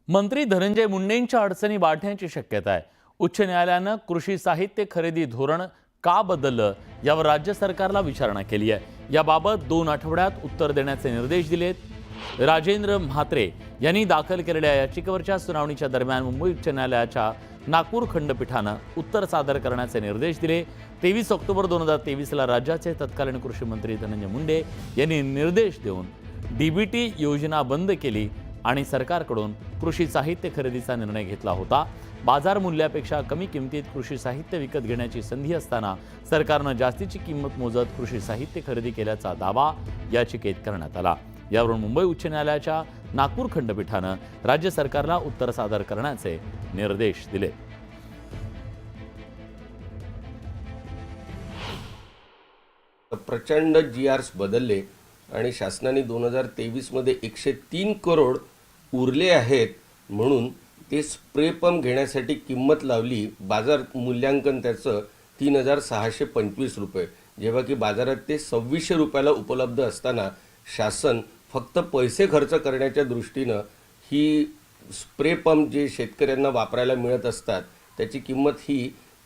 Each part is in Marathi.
मंत्री धनंजय मुंडेंच्या अडचणी वाढण्याची शक्यता आहे। उच्च न्यायालयानं कृषी साहित्य खरेदी धोरण का बदललं यावर राज्य सरकारला विचारणा केली आहे। याबाबत 2 आठवड्यात उत्तर देण्याचे निर्देश दिलेत। राजेंद्र म्हात्रे यांनी दाखल केलेल्या याचिकेवरच्या सुनावणीच्या दरम्यान मुंबई उच्च न्यायालयाच्या नागपूर खंडपीठानं उत्तर सादर करण्याचे निर्देश दिले। 23 ऑक्टोबर 2023 ला राज्याचे तत्कालीन कृषी मंत्री धनंजय मुंडे यांनी निर्देश देऊन डीबीटी योजना बंद केली आणि सरकारकडून कृषी साहित्य खरेदीचा निर्णय घेतला होता। बाजार मूल्यापेक्षा कमी किमतीत कृषी साहित्य विकत घेण्याची संधी असताना सरकारनं जास्तीची किंमत मोजत कृषी साहित्य खरेदी केल्याचा दावा याचिकेत करण्यात आला। यावरून मुंबई उच्च न्यायालयाच्या नागपूर खंडपीठानं राज्य सरकारला उत्तर सादर करण्याचे निर्देश दिले। प्रचंड जीआरस बदलले आणि शासनाने 2023 मध्ये 103 करोड उरले आहेत म्हणून ते स्प्रे पंप घेण्यासाठी किंमत लावली। बाजार मूल्यांकन त्याचं 3625 रुपये, जेव्हा की बाजारात ते 2600 रुपयाला उपलब्ध असताना शासन फक्त पैसे खर्च करण्याच्या दृष्टीनं ही स्प्रे पंप जे शेतकऱ्यांना वापरायला मिळत असतात त्याची किंमत ही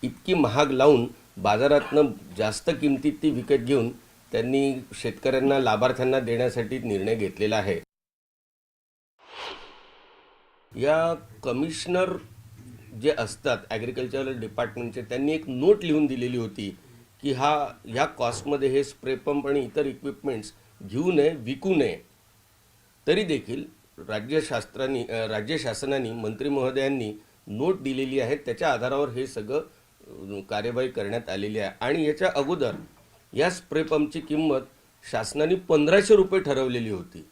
इतकी महाग लावून बाजारातनं जास्त किमतीत ती विकत घेऊन त्यांनी शेतकऱ्यांना लाभार्थ्यांना देण्यासाठी निर्णय घेतलेला आहे। या कमिशनर जे असतात ॲग्रिकल्चरल डिपार्टमेंटचे त्यांनी एक नोट लिहून दिलेली होती की ह्या कॉस्टमध्ये हे स्प्रे पंप आणि इतर इक्विपमेंट्स घेऊ नये, विकू नये। तरी देखील राज्य शासनाने मंत्री महोदयांनी नोट दिलेली आहे, त्याच्या आधारावर हे सगळं कार्यवाही करण्यात आलेली आहे। आणि याच्या अगोदर या स्प्रे पंपची किंमत शासनाने 1500 रुपये ठरवलेली होती।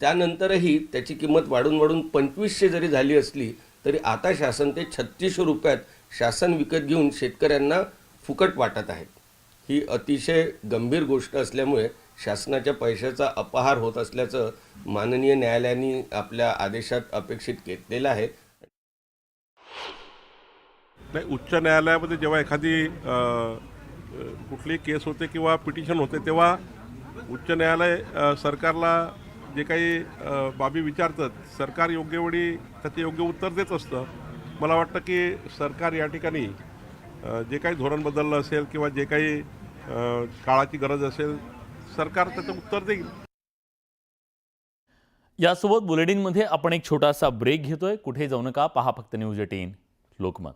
त्यानंतरही त्याची किंमत वाढून 2500 जरी झाली असली तरी आता शासन ते 3600 रुपयात शासन विकत घेऊन शेतकऱ्यांना फुकट वाटत आहे। ही अतिशय गंभीर गोष्ट असल्यामुळे शासनाच्या पैशाचा अपहार होत असल्याचं माननीय न्यायालयाने आपल्या आदेशात अपेक्षित केलेलं आहे। उच्च न्यायालयामध्ये जेव्हा एखादी कुठली केस होते किंवा पिटिशन होते तेव्हा उच्च न्यायालय सरकारला जे काही बाबी विचारतात सरकार योग्य वेळी त्याचे योग्य उत्तर देत असतं। मला वाटतं की सरकार या ठिकाणी जे काही धोरण बदललं असेल किंवा जे काही काळाची गरज असेल सरकार त्याचं उत्तर देईल। यासोबत बुलेटिनमध्ये आपण एक छोटासा ब्रेक घेतोय। कुठे जाऊ नका, पहा फक्त न्यूज 18 लोकमत।